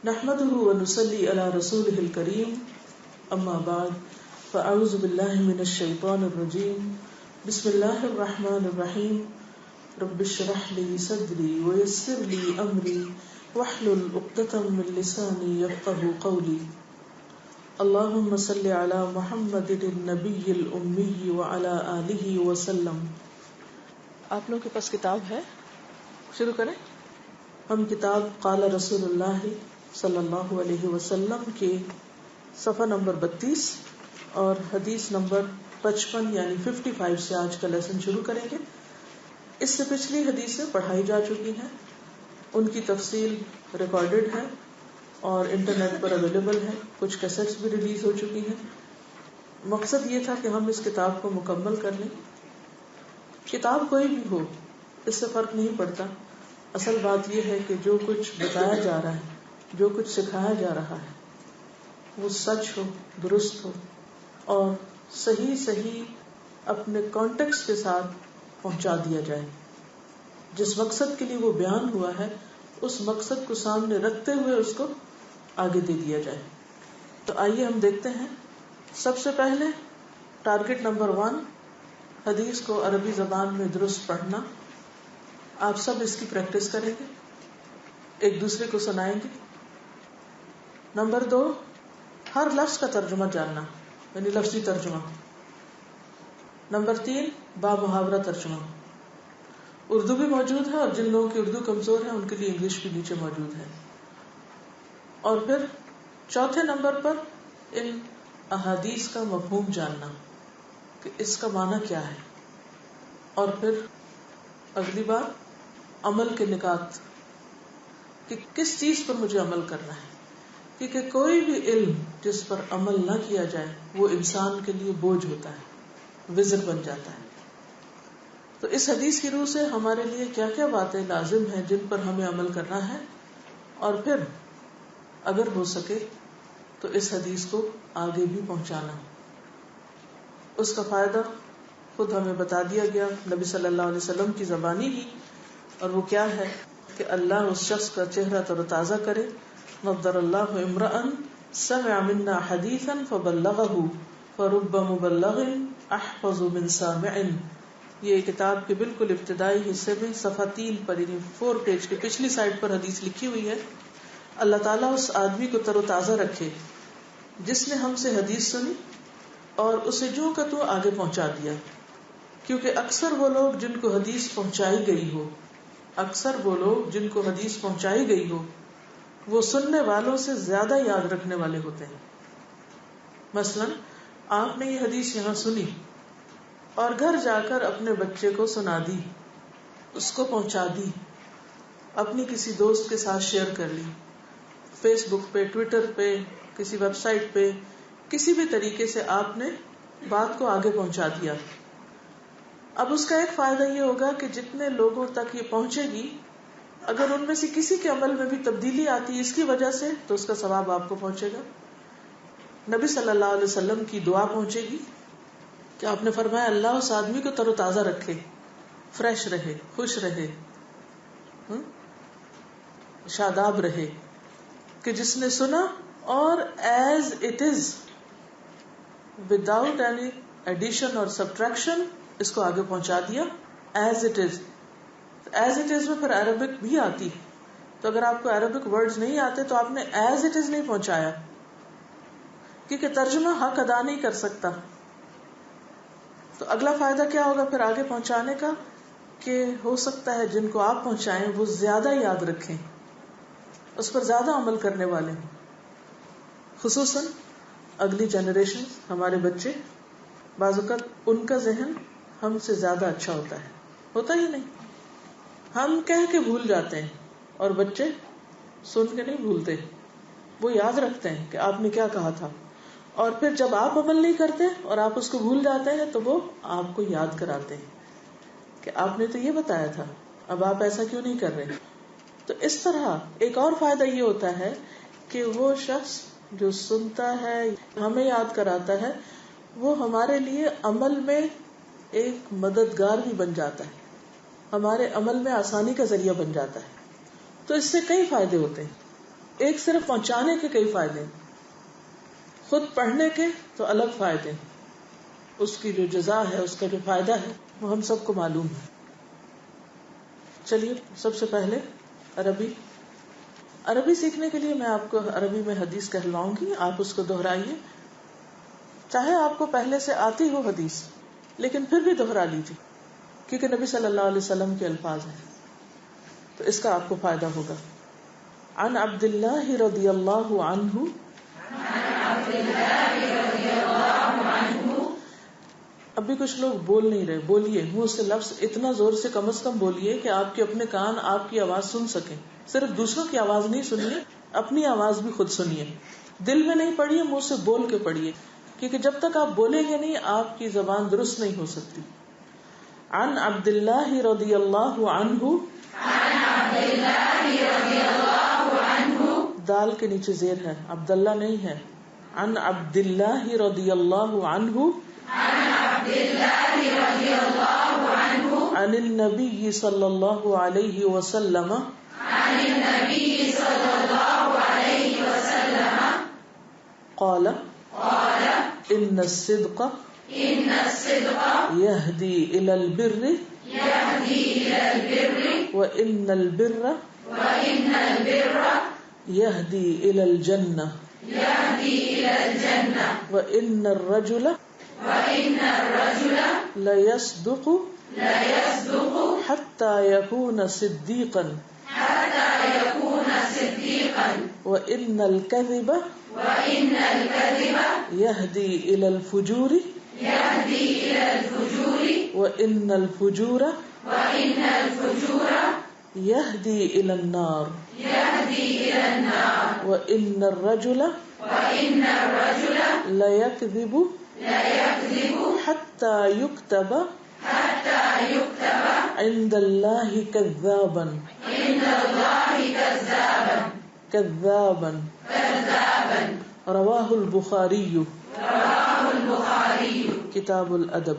نحمده ونصلي على رسوله الكريم اما بعد فاعوذ بالله من الشيطان الرجيم بسم الله الرحمن الرحيم رب اشرح لي صدري ويسر لي امري واحلل عقدة من لساني يفقهوا قولي اللهم صل على محمد النبي الأمي وعلى آله وسلم. آپ لوگوں کے پاس کتاب ہے؟ شروع کریں. ہم کتاب قال رسول اللہ صلی اللہ علیہ وسلم کے صفحہ نمبر 32 اور حدیث نمبر 55 یعنی 55 سے آج کا لیسن شروع کریں گے. اس سے پچھلی حدیثیں پڑھائی جا چکی ہیں، ان کی تفصیل ریکارڈڈ ہے اور انٹرنیٹ پر اویلیبل ہے، کچھ کیسٹس بھی ریلیز ہو چکی ہیں. مقصد یہ تھا کہ ہم اس کتاب کو مکمل کر لیں. کتاب کوئی بھی ہو اس سے فرق نہیں پڑتا، اصل بات یہ ہے کہ جو کچھ بتایا جا رہا ہے، جو کچھ سکھایا جا رہا ہے وہ سچ ہو، درست ہو اور صحیح اپنے کانٹیکسٹ کے ساتھ پہنچا دیا جائے. جس مقصد کے لیے وہ بیان ہوا ہے اس مقصد کو سامنے رکھتے ہوئے اس کو آگے دے دیا جائے. تو آئیے ہم دیکھتے ہیں. سب سے پہلے ٹارگٹ نمبر 1، حدیث کو عربی زبان میں درست پڑھنا. آپ سب اس کی پریکٹس کریں گے، ایک دوسرے کو سنائیں گے. نمبر 2، ہر لفظ کا ترجمہ جاننا یعنی لفظی ترجمہ. نمبر 3، با محاورہ ترجمہ. اردو بھی موجود ہے اور جن لوگوں کی اردو کمزور ہے ان کے لیے انگلش بھی نیچے موجود ہے. اور پھر چوتھے نمبر پر ان احادیث کا مفہوم جاننا کہ اس کا معنی کیا ہے. اور پھر اگلی بار عمل کے نکات کہ کس چیز پر مجھے عمل کرنا ہے، کیونکہ کوئی بھی علم جس پر عمل نہ کیا جائے وہ انسان کے لیے بوجھ ہوتا ہے، وزر بن جاتا ہے. تو اس حدیث کی روح سے ہمارے لیے کیا کیا باتیں لازم ہیں جن پر ہمیں عمل کرنا ہے، اور پھر اگر ہو سکے تو اس حدیث کو آگے بھی پہنچانا. اس کا فائدہ خود ہمیں بتا دیا گیا نبی صلی اللہ علیہ وسلم کی زبانی ہی، اور وہ کیا ہے کہ اللہ اس شخص کا چہرہ تر و تازہ کرے. نضر اللہ امرأ سمع منا حدیثا فبلغه فرب مبلغ احفظ من سامع. یہ کتاب کے بالکل ابتدائی حصے میں صفحہ 3 پر یعنی 4 پیج کے پچھلی سائڈ پر حدیث لکھی ہوئی ہے. اللہ تعالیٰ اس آدمی کو تر و تازہ رکھے جس نے ہم سے حدیث سنی اور اسے جو کہ تو آگے پہنچا دیا. کیونکہ اکثر وہ لوگ جن کو حدیث پہنچائی گئی ہو وہ سننے والوں سے زیادہ یاد رکھنے والے ہوتے ہیں. مثلا آپ نے یہ حدیث یہاں سنی اور گھر جا کر اپنے بچے کو سنا دی، اس کو پہنچا دی، اپنی کسی دوست کے ساتھ شیئر کر لی، فیس بک پہ، ٹویٹر پہ، کسی ویب سائٹ پہ، کسی بھی طریقے سے آپ نے بات کو آگے پہنچا دیا. اب اس کا ایک فائدہ یہ ہوگا کہ جتنے لوگوں تک یہ پہنچے گی اگر ان میں سے کسی کے عمل میں بھی تبدیلی آتی ہے اس کی وجہ سے تو اس کا ثواب آپ کو پہنچے گا. نبی صلی اللہ علیہ وسلم کی دعا پہنچے گی کہ آپ نے فرمایا اللہ اس آدمی کو تر و تازہ رکھے، فریش رہے، خوش رہے، شاداب رہے، کہ جس نے سنا اور as it is without any addition اور سبٹریکشن اس کو آگے پہنچا دیا. ایز اٹ از میں پھر عربک بھی آتی، تو اگر آپ کو عربک ورڈز نہیں آتے تو آپ نے ایز اٹ از نہیں پہنچایا، کیونکہ ترجمہ حق ادا نہیں کر سکتا. تو اگلا فائدہ کیا ہوگا پھر آگے پہنچانے کا کہ ہو سکتا ہے جن کو آپ پہنچائیں وہ زیادہ یاد رکھیں، اس پر زیادہ عمل کرنے والے ہیں. خصوصاً اگلی جنریشن، ہمارے بچے، بعض اوقات ان کا ذہن ہم سے زیادہ اچھا ہوتا ہی نہیں. ہم کہہ کے بھول جاتے ہیں اور بچے سن کے نہیں بھولتے، وہ یاد رکھتے ہیں کہ آپ نے کیا کہا تھا. اور پھر جب آپ عمل نہیں کرتے اور آپ اس کو بھول جاتے ہیں تو وہ آپ کو یاد کراتے ہیں کہ آپ نے تو یہ بتایا تھا، اب آپ ایسا کیوں نہیں کر رہے. تو اس طرح ایک اور فائدہ یہ ہوتا ہے کہ وہ شخص جو سنتا ہے، ہمیں یاد کراتا ہے، وہ ہمارے لیے عمل میں ایک مددگار بھی بن جاتا ہے، ہمارے عمل میں آسانی کا ذریعہ بن جاتا ہے. تو اس سے کئی فائدے ہوتے ہیں. ایک صرف پہنچانے کے کئی فائدے ہیں، خود پڑھنے کے تو الگ فائدے ہیں، اس کی جو جزا ہے، اس کا جو فائدہ ہے وہ ہم سب کو معلوم ہے. چلیے سب سے پہلے عربی سیکھنے کے لیے میں آپ کو عربی میں حدیث کہلواؤں گی، آپ اس کو دہرائیے، چاہے آپ کو پہلے سے آتی ہو حدیث لیکن پھر بھی دہرا لیجیے، کیونکہ نبی صلی اللہ علیہ وسلم کے الفاظ ہیں تو اس کا آپ کو فائدہ ہوگا. عن عبد اللہ رضی اللہ عنہ، ابھی کچھ لوگ بول نہیں رہے، بولیے، منہ سے لفظ اتنا زور سے کم از کم بولیے کہ آپ کے اپنے کان آپ کی آواز سن سکیں. صرف دوسروں کی آواز نہیں سنیے، اپنی آواز بھی خود سنیے. دل میں نہیں پڑھیے، منہ سے بول کے پڑھیے، کیونکہ جب تک آپ بولیں گے نہیں آپ کی زبان درست نہیں ہو سکتی. عن عبد اللہ رضی اللہ عنہ، دال کے نیچے زیر ہے، عبداللہ نہیں ہے. عن عبد اللہ رضی اللہ عنہ، عن النبی صلی اللہ علیہ وسلم، قال ان الصدق يهدي الى البر وان البر يهدي الى الجنة وان الرجل ليصدق حتى يكون صديقا وان الكذب يهدي الى الفجور وان الفجور يهدي الى النار وان الرجل ليكذب حتى يكتب عند الله كذابا رواہ البخاری کتاب الادب.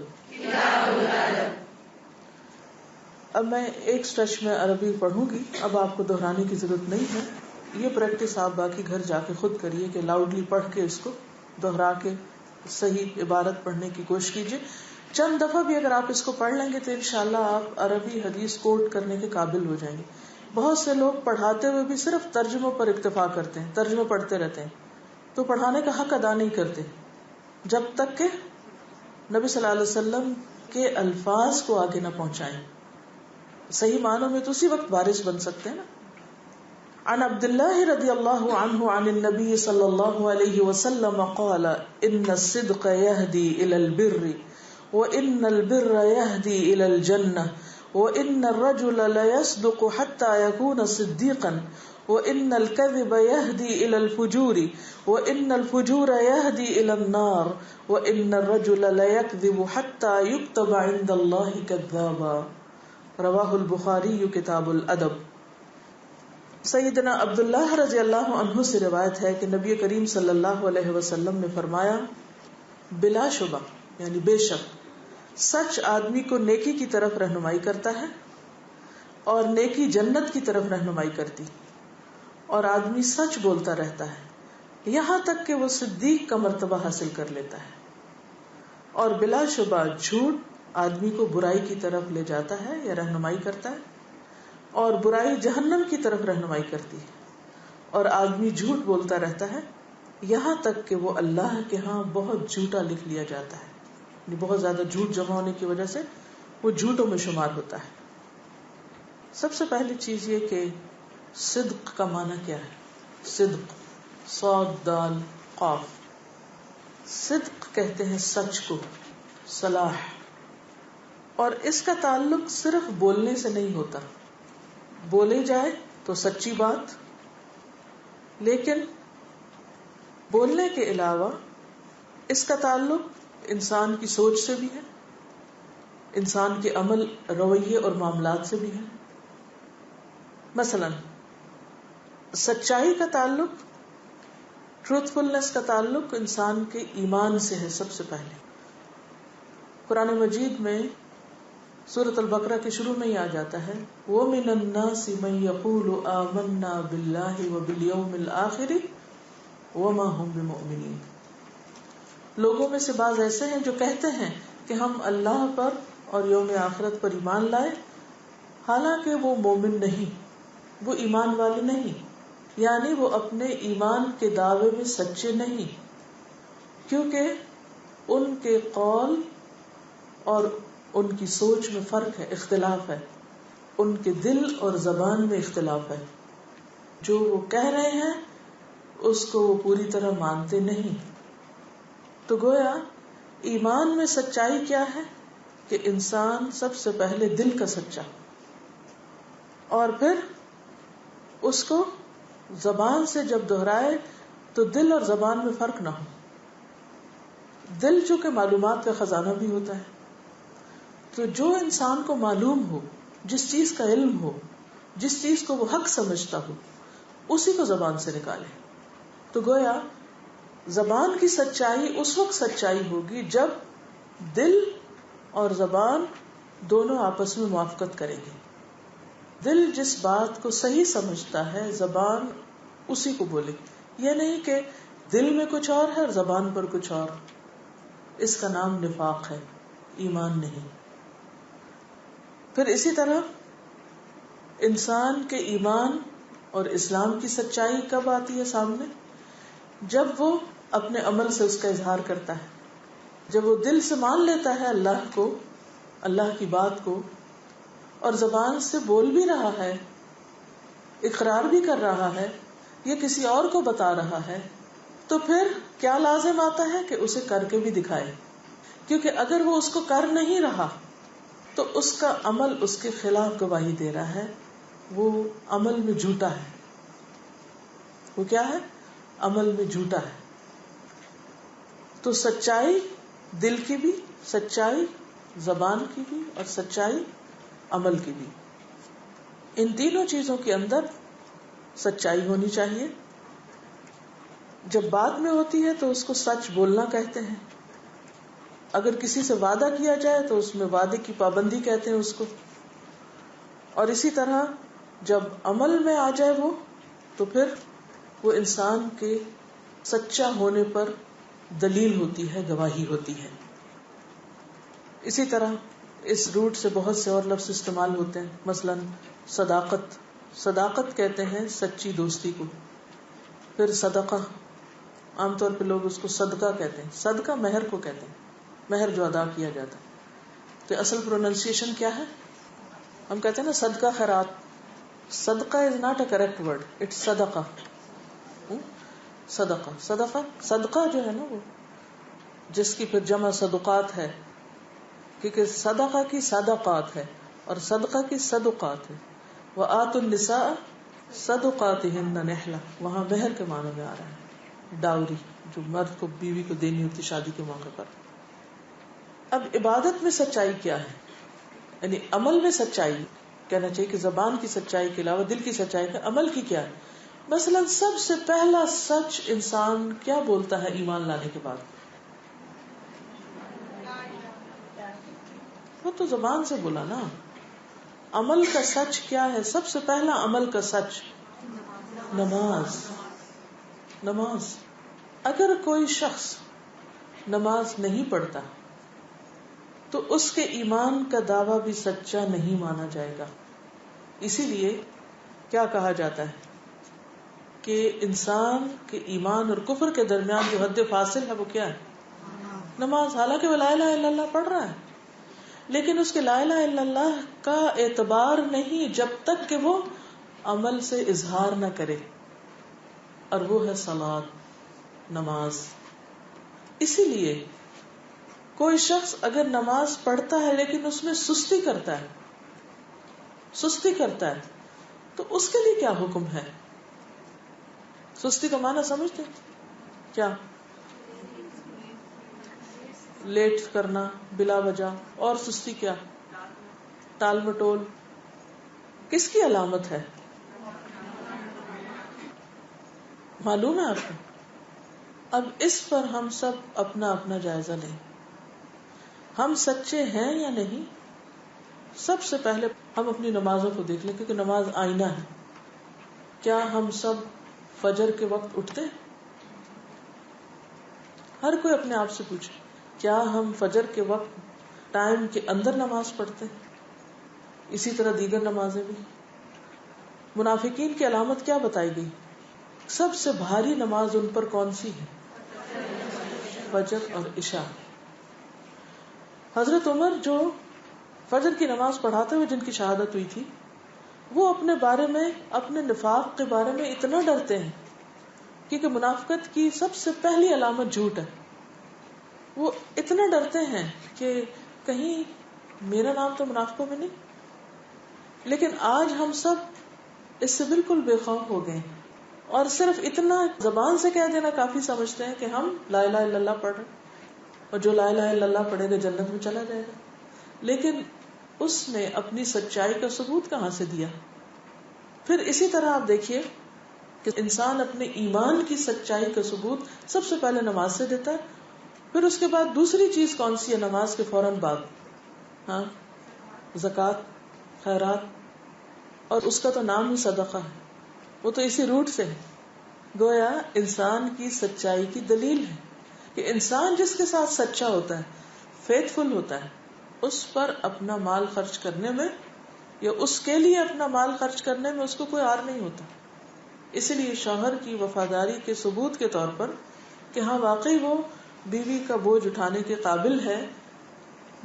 اب میں ایک سٹریچ میں عربی پڑھوں گی، اب آپ کو دہرانے کی ضرورت نہیں ہے. یہ پریکٹس آپ باقی گھر جا کے خود کریے کہ لاؤڈلی پڑھ کے اس کو دہرا کے صحیح عبارت پڑھنے کی کوشش کیجیے. چند دفعہ بھی اگر آپ اس کو پڑھ لیں گے تو انشاءاللہ آپ عربی حدیث کوٹ کرنے کے قابل ہو جائیں گے. بہت سے لوگ پڑھاتے ہوئے بھی صرف ترجموں پر اکتفا کرتے ہیں، ترجمے پڑھتے رہتے ہیں، تو پڑھانے کا حق ادا نہیں کرتے جب تک کہ نبی صلی اللہ علیہ وسلم کے الفاظ کو آگے نہ پہنچائیں. صحیح معنوں میں تو اسی وقت وارث بن سکتے ہیں نا. عن عبد اللہ رضی اللہ عنہ عن النبی صلی اللہ علیہ وسلم قال ان الصدق يهدي الى البر وان البر يهدي الى الجنة وان الرجل ليصدق حتى يكون صديقا وان الكذب يهدي الى الفجور وان الفجور يهدي الى النار وان الرجل ليكذب حتى يكتب عند الله كذابا. رواہ البخاری کتاب الادب. سیدنا عبداللہ رضی اللہ عنہ سے روایت ہے کہ نبی کریم صلی اللہ علیہ وسلم نے فرمایا، بلا شبہ یعنی بے شک سچ آدمی کو نیکی کی طرف رہنمائی کرتا ہے اور نیکی جنت کی طرف رہنمائی کرتی، اور آدمی سچ بولتا رہتا ہے یہاں تک کہ وہ صدیق کا مرتبہ حاصل کر لیتا ہے. اور بلا شبہ جھوٹ آدمی کو برائی کی طرف لے جاتا ہے یا رہنمائی کرتا ہے، اور برائی جہنم کی طرف رہنمائی کرتی ہے. اور آدمی جھوٹ بولتا رہتا ہے یہاں تک کہ وہ اللہ کے ہاں بہت جھوٹا لکھ لیا جاتا ہے، یعنی بہت زیادہ جھوٹ جمع ہونے کی وجہ سے وہ جھوٹوں میں شمار ہوتا ہے. سب سے پہلی چیز یہ کہ صدق کا معنی کیا ہے. صدق صاد دال قاف. صدق کہتے ہیں سچ کو، صلاح. اور اس کا تعلق صرف بولنے سے نہیں ہوتا، بولے جائے تو سچی بات، لیکن بولنے کے علاوہ اس کا تعلق انسان کی سوچ سے بھی ہے، انسان کے عمل رویے اور معاملات سے بھی ہے. مثلا سچائی کا تعلق، ٹروتھفلنس کا تعلق انسان کے ایمان سے ہے. سب سے پہلے قرآن مجید میں سورۃ البقرہ کے شروع میں ہی آ جاتا ہے وَمِنَ النَّاسِ مَن يَقُولُ آمَنَّا بِاللَّهِ وَبِالْيَوْمِ الْآخِرِ وَمَا هُمْ بِمُؤْمِنِينَ. لوگوں میں سے بعض ایسے ہیں جو کہتے ہیں کہ ہم اللہ پر اور یوم آخرت پر ایمان لائے، حالانکہ وہ مومن نہیں، وہ ایمان والے نہیں، یعنی وہ اپنے ایمان کے دعوے میں سچے نہیں، کیونکہ ان کے قول اور ان کی سوچ میں فرق ہے، اختلاف ہے، ان کے دل اور زبان میں اختلاف ہے. جو وہ کہہ رہے ہیں اس کو وہ پوری طرح مانتے نہیں. تو گویا ایمان میں سچائی کیا ہے کہ انسان سب سے پہلے دل کا سچا، اور پھر اس کو زبان سے جب دہرائے تو دل اور زبان میں فرق نہ ہو. دل چونکہ معلومات کا خزانہ بھی ہوتا ہے، تو جو انسان کو معلوم ہو، جس چیز کا علم ہو، جس چیز کو وہ حق سمجھتا ہو، اسی کو زبان سے نکالے. تو گویا زبان کی سچائی اس وقت سچائی ہوگی جب دل اور زبان دونوں آپس میں موافقت کریں گے. دل جس بات کو صحیح سمجھتا ہے زبان اسی کو بولے. یہ نہیں کہ دل میں کچھ اور ہے اور زبان پر کچھ اور. اس کا نام نفاق ہے، ایمان نہیں. پھر اسی طرح انسان کے ایمان اور اسلام کی سچائی کب آتی ہے سامنے؟ جب وہ اپنے عمل سے اس کا اظہار کرتا ہے. جب وہ دل سے مان لیتا ہے اللہ کو، اللہ کی بات کو، اور زبان سے بول بھی رہا ہے، اقرار بھی کر رہا ہے، یہ کسی اور کو بتا رہا ہے، تو پھر کیا لازم آتا ہے کہ اسے کر کے بھی دکھائے. کیونکہ اگر وہ اس کو کر نہیں رہا تو اس کا عمل اس کے خلاف گواہی دے رہا ہے، وہ عمل میں جھوٹا ہے. وہ کیا ہے؟ عمل میں جھوٹا ہے. تو سچائی دل کی بھی، سچائی زبان کی بھی، اور سچائی عمل کی بھی. ان تینوں چیزوں کے اندر سچائی ہونی چاہیے. جب بات میں ہوتی ہے تو اس کو سچ بولنا کہتے ہیں. اگر کسی سے وعدہ کیا جائے تو اس میں وعدے کی پابندی کہتے ہیں اس کو. اور اسی طرح جب عمل میں آ جائے وہ، تو پھر وہ انسان کے سچا ہونے پر دلیل ہوتی ہے، گواہی ہوتی ہے. اسی طرح اس روٹ سے بہت سے اور لفظ استعمال ہوتے ہیں. مثلا صداقت، صداقت کہتے ہیں سچی دوستی کو. پھر صدقہ، عام طور پہ لوگ اس کو صدقہ کہتے ہیں. صدقہ مہر کو کہتے ہیں، مہر جو ادا کیا جاتا ہے. تو اصل پروننسیشن کیا ہے؟ ہم کہتے ہیں نا صدقہ خیرات. صدقہ is not a correct word, it's صدقہ. صدقہ، صدقہ، صدقہ جو ہے نا وہ، جس کی پھر جمع صدقات ہے، کیونکہ صدقہ کی صدقات ہے اور صدقہ کی صدقات ہے. وآتوا النساء صدقاتہن نحلہ، وہاں مہر کے معنی میں آ رہا ہے، ڈاوری جو مرد کو بیوی کو دینی ہوتی شادی کے موقع پر. اب عبادت میں سچائی کیا ہے؟ یعنی عمل میں سچائی کہنا چاہیے کہ زبان کی سچائی کے علاوہ دل کی سچائی کا عمل کی کیا ہے. مثلا سب سے پہلا سچ انسان کیا بولتا ہے ایمان لانے کے بعد؟ وہ تو زبان سے بولا نا. عمل کا سچ کیا ہے؟ سب سے پہلا عمل کا سچ نماز. نماز. اگر کوئی شخص نماز نہیں پڑھتا تو اس کے ایمان کا دعویٰ بھی سچا نہیں مانا جائے گا. اسی لیے کیا کہا جاتا ہے کہ انسان کے ایمان اور کفر کے درمیان جو حد فاصل ہے وہ کیا ہے؟ نماز. حالانکہ وہ لا الہ الا اللہ پڑھ رہا ہے، لیکن اس کے لا الہ الا اللہ کا اعتبار نہیں جب تک کہ وہ عمل سے اظہار نہ کرے، اور وہ ہے صلاۃ، نماز. اسی لیے کوئی شخص اگر نماز پڑھتا ہے لیکن اس میں سستی کرتا ہے تو اس کے لیے کیا حکم ہے؟ سستی کا معنی سمجھتے کیا؟ لیٹ کرنا بلا وجہ. اور سستی کیا؟ ٹال مٹول. کس کی علامت ہے؟ معلوم ہے آپ کو؟ اب اس پر ہم سب اپنا اپنا جائزہ لیں. ہم سچے ہیں یا نہیں؟ سب سے پہلے ہم اپنی نمازوں کو دیکھ لیں، کیونکہ نماز آئینہ ہے. کیا ہم سب فجر کے وقت اٹھتے ہیں؟ ہر کوئی اپنے آپ سے پوچھے، کیا ہم فجر کے وقت ٹائم کے اندر نماز پڑھتے ہیں؟ اسی طرح دیگر نمازیں بھی. منافقین کی علامت کیا بتائی گئی؟ سب سے بھاری نماز ان پر کون سی ہے؟ فجر اور عشاء. حضرت عمر جو فجر کی نماز پڑھاتے ہوئے جن کی شہادت ہوئی تھی، وہ اپنے بارے میں، اپنے نفاق کے بارے میں اتنا ڈرتے ہیں، کیونکہ منافقت کی سب سے پہلی علامت جھوٹ ہے. وہ اتنا ڈرتے ہیں کہ کہیں میرا نام تو منافقوں میں نہیں. لیکن آج ہم سب اس سے بالکل بے خوف ہو گئے اور صرف اتنا زبان سے کہہ دینا کافی سمجھتے ہیں کہ ہم لا الہ الا اللہ پڑھ رہے ہیں، اور جو لا الہ الا اللہ پڑھے گا جنت میں چلا جائے گا. لیکن اس نے اپنی سچائی کا ثبوت کہاں سے دیا؟ پھر اسی طرح آپ دیکھیے کہ انسان اپنے ایمان کی سچائی کا ثبوت سب سے پہلے نماز سے دیتا ہے. پھر اس کے بعد دوسری چیز کون سی ہے نماز کے فوراً بعد؟ ہاں، زکوٰۃ، خیرات. اور اس کا تو نام ہی صدقہ ہے، وہ تو اسی روٹ سے ہے. گویا انسان کی سچائی کی دلیل ہے کہ انسان جس کے ساتھ سچا ہوتا ہے، فیتھ فل ہوتا ہے، اس پر اپنا مال خرچ کرنے میں یا اس کے لیے اپنا مال خرچ کرنے میں اس کو کوئی عار نہیں ہوتا. اسی لیے شوہر کی وفاداری کے ثبوت کے طور پر کہ ہاں واقعی وہ بیوی کا بوجھ اٹھانے کے قابل ہے،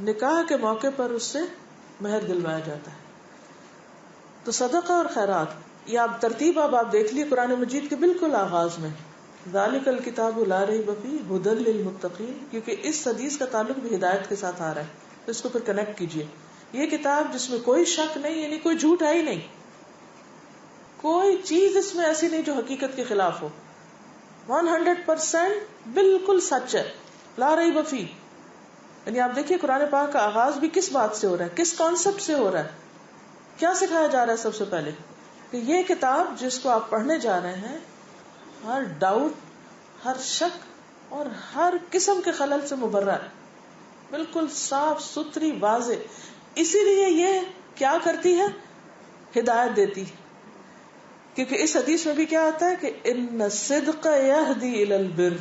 نکاح کے موقع پر اس سے مہر دلوایا جاتا ہے. تو صدقہ اور خیرات، یہ آپ ترتیب آپ دیکھ لیے قرآن مجید کے بالکل آغاز میں، ذالک الکتاب لا ریب فیہ ھدی للمتقین، کیونکہ اس حدیث کا تعلق بھی ہدایت کے ساتھ آ رہا ہے، تو اس کو پھر کنیکٹ کیجئے. یہ کتاب جس میں کوئی شک نہیں، یعنی کوئی جھوٹ ہے ہی نہیں، کوئی چیز اس میں ایسی نہیں جو حقیقت کے خلاف ہو، 100% بالکل سچ ہے، لا ریب فیہ. یعنی آپ دیکھیے قرآن پاک کا آغاز بھی کس بات سے ہو رہا ہے، کس کانسیپٹ سے ہو رہا ہے، کیا سکھایا جا رہا ہے؟ سب سے پہلے کہ یہ کتاب جس کو آپ پڑھنے جا رہے ہیں، ہر ڈاؤٹ، ہر شک اور ہر قسم کے خلل سے مبرہ ہے، بالکل صاف ستھری، واضح. اسی لیے یہ کیا کرتی ہے؟ ہدایت دیتی. کیونکہ اس حدیث میں بھی کیا آتا ہے کہ ان الصدق یہدی الی البر،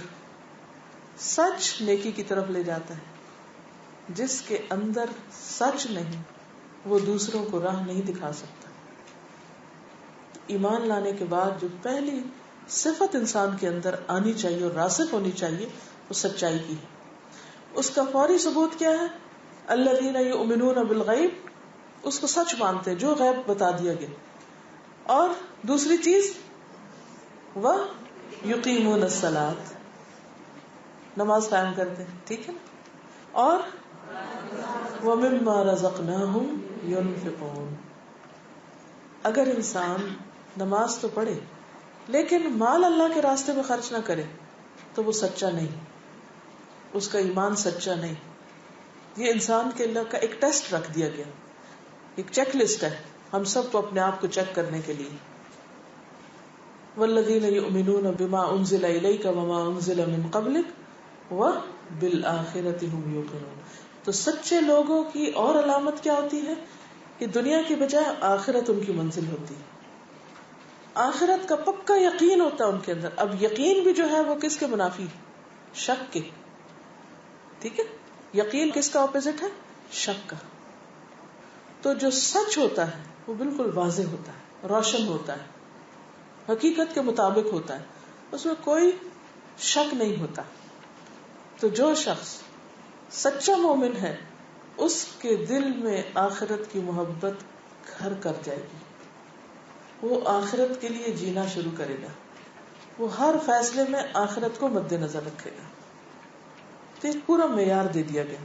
سچ نیکی کی طرف لے جاتا ہے. جس کے اندر سچ نہیں وہ دوسروں کو راہ نہیں دکھا سکتا. ایمان لانے کے بعد جو پہلی صفت انسان کے اندر آنی چاہیے اور راسخ ہونی چاہیے وہ سچائی کی ہے. اس کا فوری ثبوت کیا ہے؟ الذین یؤمنون بالغیب، اس کو سچ مانتے ہیں جو غیب بتا دیا گیا. اور دوسری چیز وَيُقِيمُونَ الصَّلَاةَ، نماز قائم کرتے ہیں، ٹھیک ہے نا. اور وَمِمَّا رَزَقْنَاهُمْ يُنْفِقُونَ. اگر انسان نماز تو پڑھے لیکن مال اللہ کے راستے میں خرچ نہ کرے تو وہ سچا نہیں، اس کا ایمان سچا نہیں. یہ انسان کے اللہ کا ایک ٹیسٹ رکھ دیا گیا، ایک چیک لسٹ ہے ہم سب کو اپنے آپ کو چیک کرنے کے لیے. وَالَّذِينَ يُؤْمِنُونَ بِمَا أُنزِلَ إِلَيْكَ وَمَا أُنزِلَ مِن قَبْلِكَ وَبِالْآخِرَةِ هُمْ يُوقِنُونَ. تو سچے لوگوں کی اور علامت کیا ہوتی ہے کہ دنیا کی بجائے آخرت ان کی منزل ہوتی ہے، آخرت کا پکا یقین ہوتا ہے ان کے اندر. اب یقین بھی جو ہے وہ کس کے منافی؟ شک کے. ٹھیک ہے، یقین کس کا اپوزٹ ہے؟ شک کا. تو جو سچ ہوتا ہے وہ بالکل واضح ہوتا ہے، روشن ہوتا ہے، حقیقت کے مطابق ہوتا ہے، اس میں کوئی شک نہیں ہوتا. تو جو شخص سچا مومن ہے اس کے دل میں آخرت کی محبت گھر کر جائے گی، وہ آخرت کے لیے جینا شروع کرے گا، وہ ہر فیصلے میں آخرت کو مد نظر رکھے گا. تو ایک پورا معیار دے دیا گیا.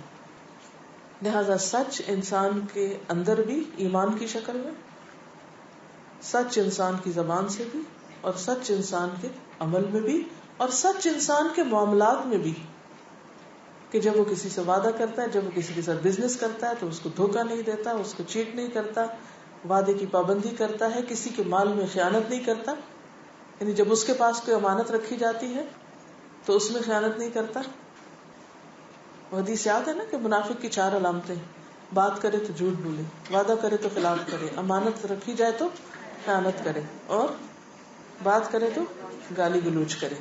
لہذا سچ انسان کے اندر بھی ایمان کی شکل میں، سچ انسان کی زبان سے بھی، اور سچ انسان کے عمل میں بھی، اور سچ انسان کے معاملات میں بھی، کہ جب وہ کسی سے وعدہ کرتا ہے، جب وہ کسی کے ساتھ بزنس کرتا ہے تو اس کو دھوکہ نہیں دیتا، اس کو چیٹ نہیں کرتا، وعدے کی پابندی کرتا ہے، کسی کے مال میں خیانت نہیں کرتا. یعنی جب اس کے پاس کوئی امانت رکھی جاتی ہے تو اس میں خیانت نہیں کرتا. وہ حدیث یاد ہے نا کہ منافق کی 4 علامتیں، بات کرے تو جھوٹ بولے، وعدہ کرے تو خلاف کرے، امانت رکھی جائے تو خیانت کرے، اور بات کرے تو گالی گلوچ کرے.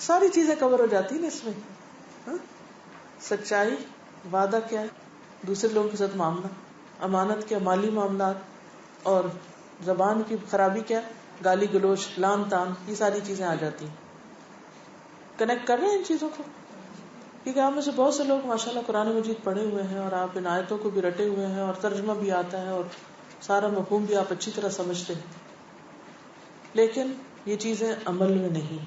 ساری چیزیں کور ہو جاتی ہیں نا اس میں. ہاں؟ سچائی، وعدہ کیا ہے، دوسرے لوگوں کے ساتھ معاملہ، امانت کیا، مالی معاملات، اور زبان کی خرابی کیا، گالی گلوچ، لان تان، یہ ساری چیزیں آ جاتی ہیں. کنیکٹ کر رہے ہیں ان چیزوں کو؟ کیونکہ آپ میں سے بہت سے لوگ ماشاءاللہ قرآن مجید پڑھے ہوئے ہیں، اور آپ ان آیتوں کو بھی رٹے ہوئے ہیں، اور ترجمہ بھی آتا ہے، اور سارا مفہوم بھی آپ اچھی طرح سمجھتے ہیں، لیکن یہ چیزیں عمل میں نہیں.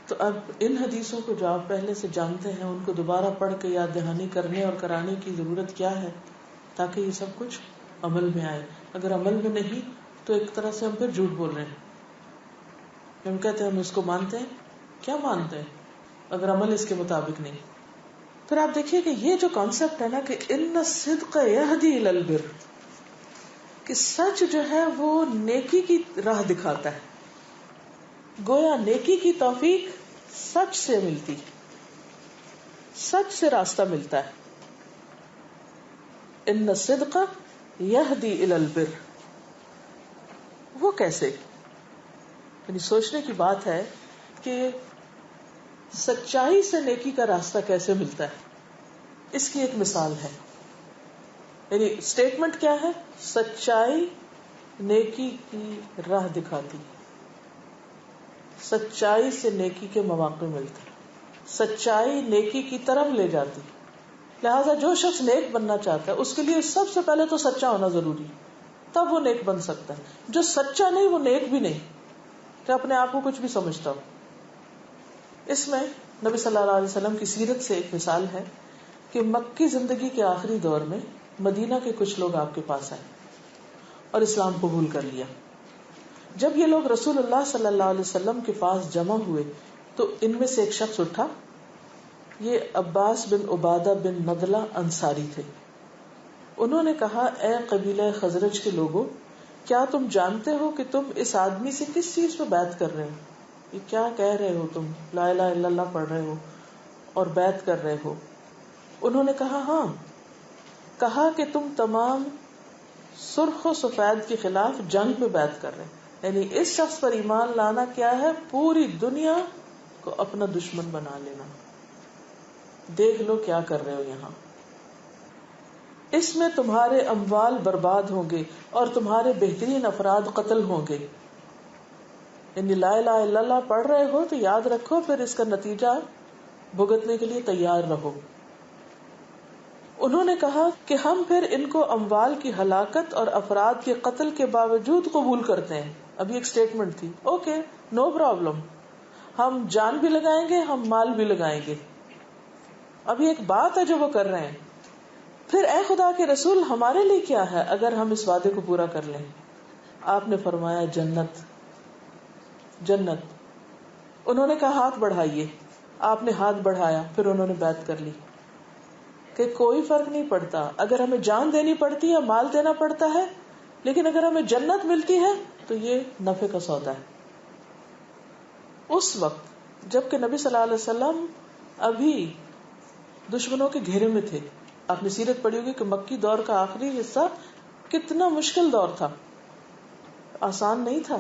تو اب ان حدیثوں کو جو آپ پہلے سے جانتے ہیں ان کو دوبارہ پڑھ کے یاد دہانی کرنے اور کرانے کی ضرورت کیا ہے، تاکہ یہ سب کچھ عمل میں آئے. اگر عمل میں نہیں تو ایک طرح سے ہم پھر جھوٹ بول رہے ہیں. ہم کہتے ہیں ہم اس کو مانتے ہیں، کیا مانتے ہیں اگر عمل اس کے مطابق نہیں. پھر آپ دیکھیے کہ یہ جو کانسیپٹ ہے نا کہ ان الصدق یہدی الی البر، کہ سچ جو ہے وہ نیکی کی راہ دکھاتا ہے. گویا نیکی کی توفیق سچ سے ملتی، سچ سے راستہ ملتا ہے. ان الصدق یہدی الی البر، وہ کیسے؟ یعنی سوچنے کی بات ہے کہ سچائی سے نیکی کا راستہ کیسے ملتا ہے. اس کی ایک مثال ہے. یعنی اسٹیٹمنٹ کیا ہے؟ سچائی نیکی کی راہ دکھاتی، سچائی سے نیکی کے مواقع ملتے، سچائی نیکی کی طرف لے جاتی. لہذا جو شخص نیک بننا چاہتا ہے اس کے لیے سب سے پہلے تو سچا ہونا ضروری، تب وہ نیک بن سکتا ہے. جو سچا نہیں وہ نیک بھی نہیں، کہ اپنے آپ کو کچھ بھی سمجھتا ہو. اس میں نبی صلی اللہ علیہ وسلم کی سیرت سے ایک مثال ہے کہ مکی زندگی کے آخری دور میں مدینہ کے کچھ لوگ آپ کے پاس آئے اور اسلام قبول کر لیا. جب یہ لوگ رسول اللہ صلی اللہ علیہ وسلم کے پاس جمع ہوئے تو ان میں سے ایک شخص اٹھا. یہ عباس بن عبادہ بن نضلہ انصاری تھے. انہوں نے کہا، اے قبیلہ خزرج کے لوگوں، کیا تم جانتے ہو کہ تم اس آدمی سے کس چیز پہ بیعت کر رہے ہو؟ یہ کیا کہہ رہے ہو تم؟ لا الہ الا اللہ پڑھ رہے ہو اور بیعت کر رہے ہو. انہوں نے کہا، ہاں. کہا کہ تم تمام سرخ و سفید کے خلاف جنگ پہ بیعت کر رہے ہیں. یعنی اس شخص پر ایمان لانا کیا ہے؟ پوری دنیا کو اپنا دشمن بنا لینا. دیکھ لو کیا کر رہے ہو یہاں. اس میں تمہارے اموال برباد ہوں گے اور تمہارے بہترین افراد قتل ہوں گے. یعنی لا الہ الا اللہ پڑھ رہے ہو تو یاد رکھو، پھر اس کا نتیجہ بھگتنے کے لیے تیار رہو. انہوں نے کہا کہ ہم پھر ان کو اموال کی ہلاکت اور افراد کے قتل کے باوجود قبول کرتے ہیں. ابھی ایک سٹیٹمنٹ تھی، اوکے نو پرابلم، ہم جان بھی لگائیں گے، ہم مال بھی لگائیں گے. ابھی ایک بات ہے جو وہ کر رہے ہیں. پھر اے خدا کے رسول، ہمارے لیے کیا ہے اگر ہم اس وعدے کو پورا کر لیں؟ آپ نے فرمایا جنت، جنت. انہوں نے کہا ہاتھ بڑھائیے. آپ نے ہاتھ بڑھایا، پھر انہوں نے بیعت کر لی کہ کوئی فرق نہیں پڑتا، اگر ہمیں جان دینی پڑتی ہے، مال دینا پڑتا ہے، لیکن اگر ہمیں جنت ملتی ہے تو یہ نفع کا سودا ہے. اس وقت جبکہ نبی صلی اللہ علیہ وسلم ابھی دشمنوں کے گھیرے میں تھے. آپ نے سیرت پڑھی ہوگی کہ مکی دور کا آخری حصہ کتنا مشکل دور تھا، آسان نہیں تھا.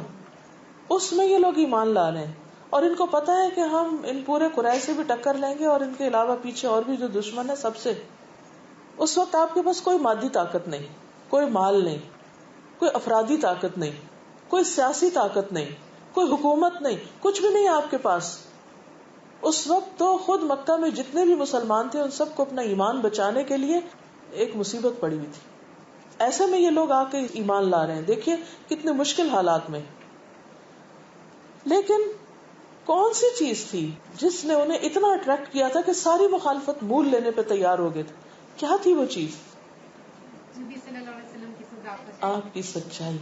اس میں یہ لوگ ایمان لا رہے ہیں اور ان کو پتا ہے کہ ہم ان پورے قریش سے بھی ٹکر لیں گے اور ان کے علاوہ پیچھے اور بھی جو دشمن ہے سب سے. اس وقت آپ کے پاس کوئی مادی طاقت نہیں، کوئی مال نہیں، کوئی افرادی طاقت نہیں، کوئی سیاسی طاقت نہیں، کوئی حکومت نہیں، کچھ بھی نہیں آپ کے پاس. اس وقت تو خود مکہ میں جتنے بھی مسلمان تھے ان سب کو اپنا ایمان بچانے کے لیے ایک مصیبت پڑی ہوئی تھی. ایسے میں یہ لوگ آ کے ایمان لا رہے ہیں. دیکھیے کتنے مشکل حالات میں. لیکن کون سی چیز تھی جس نے انہیں اتنا اٹریکٹ کیا تھا کہ ساری مخالفت مول لینے پہ تیار ہو گئے تھے؟ کیا تھی وہ چیز؟ نبی صلی اللہ علیہ وسلم کی صداقت، آپ کی سچائی،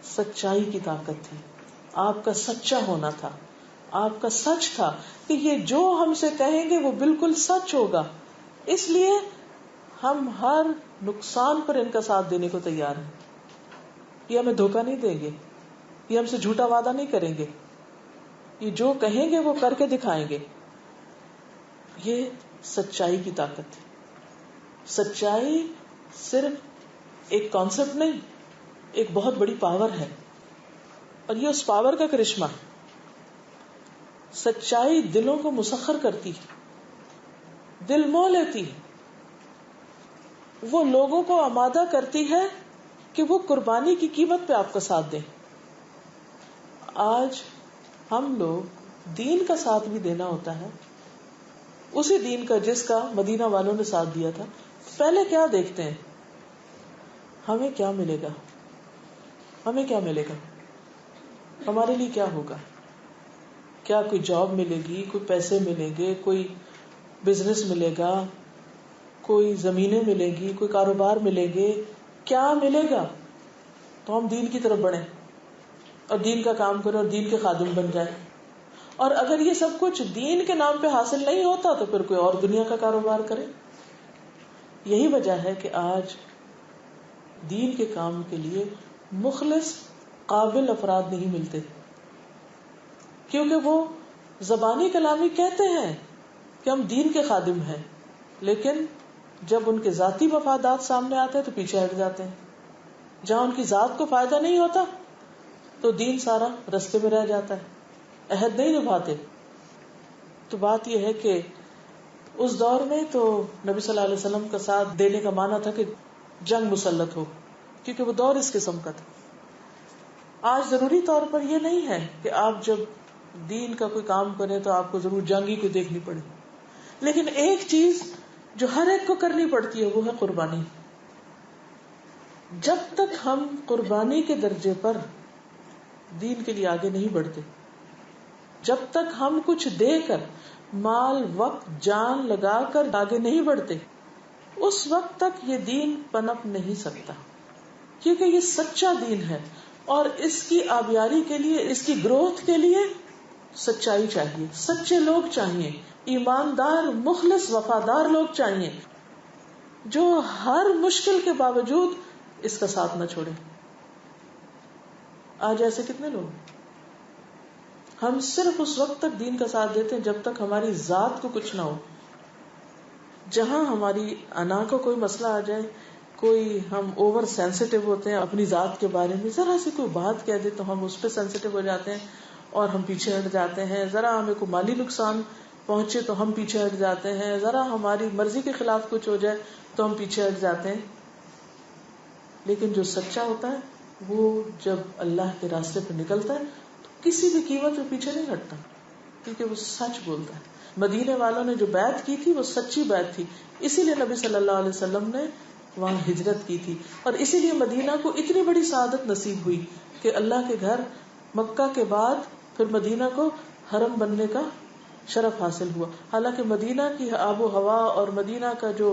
سچائی کی طاقت تھی. آپ کا سچا ہونا تھا، آپ کا سچ تھا کہ یہ جو ہم سے کہیں گے وہ بالکل سچ ہوگا، اس لیے ہم ہر نقصان پر ان کا ساتھ دینے کو تیار ہیں. یہ ہمیں دھوکہ نہیں دیں گے، یہ ہم سے جھوٹا وعدہ نہیں کریں گے، یہ جو کہیں گے وہ کر کے دکھائیں گے. یہ سچائی کی طاقت ہے. سچائی صرف ایک کانسیپٹ نہیں، ایک بہت بڑی پاور ہے، اور یہ اس پاور کا کرشمہ. سچائی دلوں کو مسخر کرتی، دل موہ لیتی، وہ لوگوں کو آمادہ کرتی ہے کہ وہ قربانی کی قیمت پہ آپ کا ساتھ دیں. آج ہم لوگ دین کا ساتھ بھی دینا ہوتا ہے، اسی دین کا جس کا مدینہ والوں نے ساتھ دیا تھا. پہلے کیا دیکھتے ہیں؟ ہمیں کیا ملے گا، ہمیں کیا ملے گا، ہمارے لیے کیا ہوگا، کیا کوئی جاب ملے گی، کوئی پیسے ملیں گے، کوئی بزنس ملے گا، کوئی زمینیں ملے گی، کوئی کاروبار ملے گے، کیا ملے گا. تو ہم دین کی طرف بڑھیں اور دین کا کام کریں اور دین کے خادم بن جائیں. اور اگر یہ سب کچھ دین کے نام پہ حاصل نہیں ہوتا تو پھر کوئی اور دنیا کا کاروبار کرے. یہی وجہ ہے کہ آج دین کے کام کے لیے مخلص قابل افراد نہیں ملتے، کیونکہ وہ زبانی کلامی کہتے ہیں کہ ہم دین کے خادم ہیں، لیکن جب ان کے ذاتی مفادات سامنے آتے ہیں تو پیچھے ہٹ جاتے ہیں. جہاں ان کی ذات کو فائدہ نہیں ہوتا تو دین سارا رستے میں رہ جاتا ہے، عہد نہیں نبھاتے. تو بات یہ ہے کہ اس دور میں تو نبی صلی اللہ علیہ وسلم کا ساتھ دینے کا معنی تھا کہ جنگ مسلط ہو، کیونکہ وہ دور اس قسم کا تھا. آج ضروری طور پر یہ نہیں ہے کہ آپ جب دین کا کوئی کام کریں تو آپ کو ضرور جنگ ہی کو دیکھنی پڑے، لیکن ایک چیز جو ہر ایک کو کرنی پڑتی ہے وہ ہے قربانی. جب تک ہم قربانی کے درجے پر دین کے لیے آگے نہیں بڑھتے، جب تک ہم کچھ دے کر مال وقت جان لگا کر آگے نہیں بڑھتے، اس وقت تک یہ دین پنپ نہیں سکتا. کیونکہ یہ سچا دین ہے اور اس کی آبیاری کے لیے، اس کی گروتھ کے لیے سچائی چاہیے، سچے لوگ چاہیے، ایماندار مخلص وفادار لوگ چاہیے جو ہر مشکل کے باوجود اس کا ساتھ نہ چھوڑے. آج ایسے کتنے لوگ؟ ہم صرف اس وقت تک دین کا ساتھ دیتے ہیں جب تک ہماری ذات کو کچھ نہ ہو. جہاں ہماری انا کو کوئی مسئلہ آ جائے، کوئی ہم اوور سینسیٹیو ہوتے ہیں اپنی ذات کے بارے میں، ذرا سی کوئی بات کہہ دے تو ہم اس پہ سینسیٹیو ہو جاتے ہیں اور ہم پیچھے ہٹ جاتے ہیں. ذرا ہمیں کوئی مالی نقصان پہنچے تو ہم پیچھے ہٹ جاتے ہیں، ذرا ہماری مرضی کے خلاف کچھ ہو جائے تو ہم پیچھے ہٹ جاتے ہیں. لیکن جو سچا ہوتا ہے وہ جب اللہ کے راستے پہ نکلتا ہے تو کسی بھی قیمت پہ پیچھے نہیں ہٹتا، کیونکہ وہ سچ بولتا ہے. مدینے والوں نے جو بیعت کی تھی وہ سچی بیعت تھی، اسی لیے نبی صلی اللہ علیہ وسلم نے وہاں ہجرت کی تھی، اور اسی لیے مدینہ کو اتنی بڑی سعادت نصیب ہوئی کہ اللہ کے گھر مکہ کے بعد پھر مدینہ کو حرم بننے کا شرف حاصل ہوا. حالانکہ مدینہ کی آب و ہوا اور مدینہ کا جو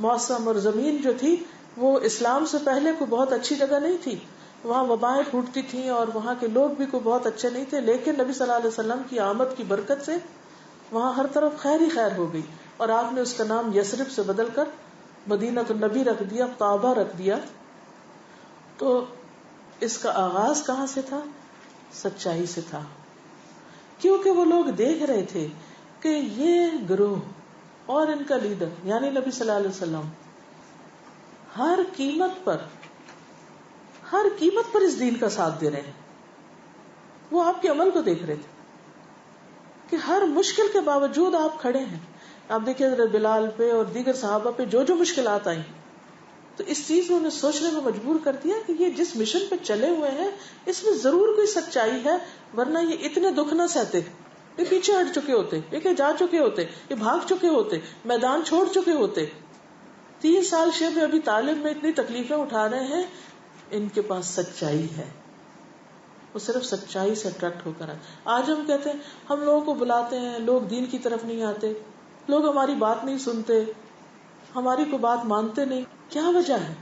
موسم اور زمین جو تھی وہ اسلام سے پہلے کوئی بہت اچھی جگہ نہیں تھی، وہاں وبائیں پھوٹتی تھیں اور وہاں کے لوگ بھی کوئی بہت اچھے نہیں تھے. لیکن نبی صلی اللہ علیہ وسلم کی آمد کی برکت سے وہاں ہر طرف خیر ہی خیر ہو گئی، اور آپ نے اس کا نام یثرب سے بدل کر مدینہ النبی رکھ دیا، طابہ رکھ دیا. تو اس کا آغاز کہاں سے تھا؟ سچائی سے تھا، کیونکہ وہ لوگ دیکھ رہے تھے کہ یہ گروہ اور ان کا لیڈر یعنی نبی صلی اللہ علیہ وسلم ہر قیمت پر اس دین کا ساتھ دے رہے ہیں. وہ آپ کے عمل کو دیکھ رہے تھے کہ ہر مشکل کے باوجود آپ کھڑے ہیں. آپ دیکھیں حضرت بلال پہ اور دیگر صحابہ پہ جو مشکلات آئیں تو اس چیز کو انہیں سوچنے میں مجبور کر دیا کہ یہ جس مشن پہ چلے ہوئے ہیں اس میں ضرور کوئی سچائی ہے، ورنہ یہ اتنے دکھ نہ سہتے، یہ پیچھے ہٹ چکے ہوتے، یہ جا چکے ہوتے، یہ بھاگ چکے ہوتے، میدان چھوڑ چکے ہوتے. 3 سال شیخ ابی طالب میں اتنی تکلیفیں اٹھا رہے ہیں، ان کے پاس سچائی ہے، وہ صرف سچائی سے اٹریکٹ ہو کر آئے. آج ہم کہتے ہیں ہم لوگوں کو بلاتے ہیں، لوگ دین کی طرف نہیں آتے، لوگ ہماری بات نہیں سنتے، ہماری کوئی بات مانتے نہیں. کیا وجہ ہے؟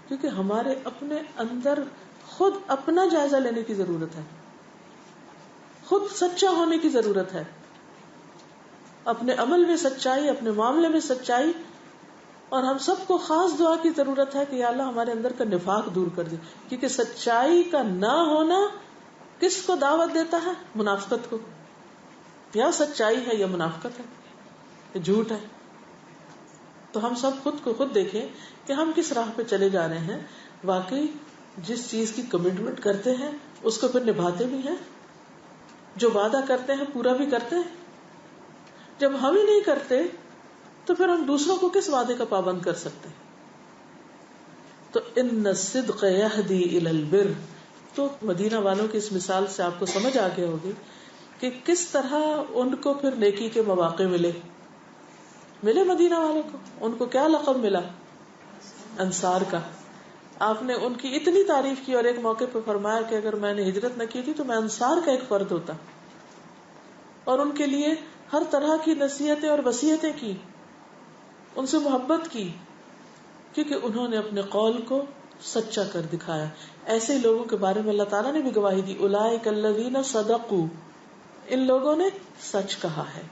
کیونکہ ہمارے اپنے اندر خود اپنا جائزہ لینے کی ضرورت ہے، خود سچا ہونے کی ضرورت ہے، اپنے عمل میں سچائی، اپنے معاملے میں سچائی. اور ہم سب کو خاص دعا کی ضرورت ہے کہ یا اللہ ہمارے اندر کا نفاق دور کر دے، کیونکہ سچائی کا نہ ہونا کس کو دعوت دیتا ہے؟ منافقت کو. یا سچائی ہے یا منافقت ہے، یا جھوٹ ہے. تو ہم سب خود کو خود دیکھیں کہ ہم کس راہ پہ چلے جا رہے ہیں. واقعی جس چیز کی کمٹمنٹ کرتے ہیں اس کو پھر نبھاتے بھی ہیں, جو وعدہ کرتے ہیں پورا بھی کرتے ہیں. جب ہم ہی نہیں کرتے تو پھر ہم دوسروں کو کس وعدے کا پابند کر سکتے ہیں؟ تو ان الصدق یہدی الی البر. تو مدینہ والوں کی اس مثال سے آپ کو سمجھ آ گیا ہوگی کہ کس طرح ان کو پھر نیکی کے مواقع ملے مدینہ والوں کو. ان کو کیا لقب ملا؟ انصار کا. آپ نے ان کی اتنی تعریف کی اور ایک موقع پہ فرمایا کہ اگر میں نے ہجرت نہ کی تھی تو میں انصار کا ایک فرد ہوتا, اور ان کے لیے ہر طرح کی نصیحتیں اور وصیتیں کی, ان سے محبت کی, کیونکہ انہوں نے اپنے قول کو سچا کر دکھایا. ایسے لوگوں کے بارے میں اللہ تعالیٰ نے بھی گواہی دی, اولئک الذین صدقوا, ان لوگوں نے سچ کہا ہے.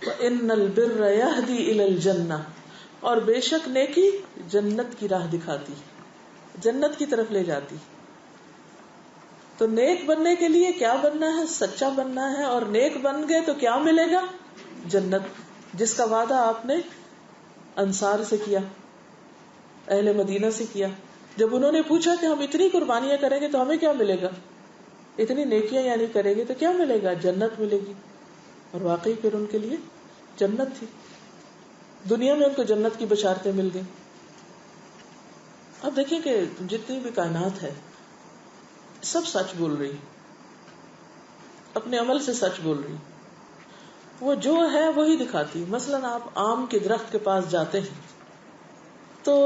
وَإِنَّ الْبِرَّ يَهْدِي إِلَى الْجَنَّةِ, اور بے شک نیکی جنت کی راہ دکھاتی, جنت کی طرف لے جاتی. تو نیک بننے کے لیے کیا بننا ہے؟ سچا بننا ہے. اور نیک بن گئے تو کیا ملے گا؟ جنت, جس کا وعدہ آپ نے انصار سے کیا, اہل مدینہ سے کیا. جب انہوں نے پوچھا کہ ہم اتنی قربانیاں کریں گے تو ہمیں کیا ملے گا, اتنی نیکیاں یعنی کریں گے تو کیا ملے گا؟ جنت ملے گی. اور واقعی پھر ان کے لیے جنت تھی, دنیا میں ان کو جنت کی بشارتیں مل گئی. اب دیکھیں کہ جتنی بھی کائنات ہے سب سچ بول رہی, اپنے عمل سے سچ بول رہی, وہ جو ہے وہی دکھاتی. مثلاً آپ آم کے درخت کے پاس جاتے ہیں تو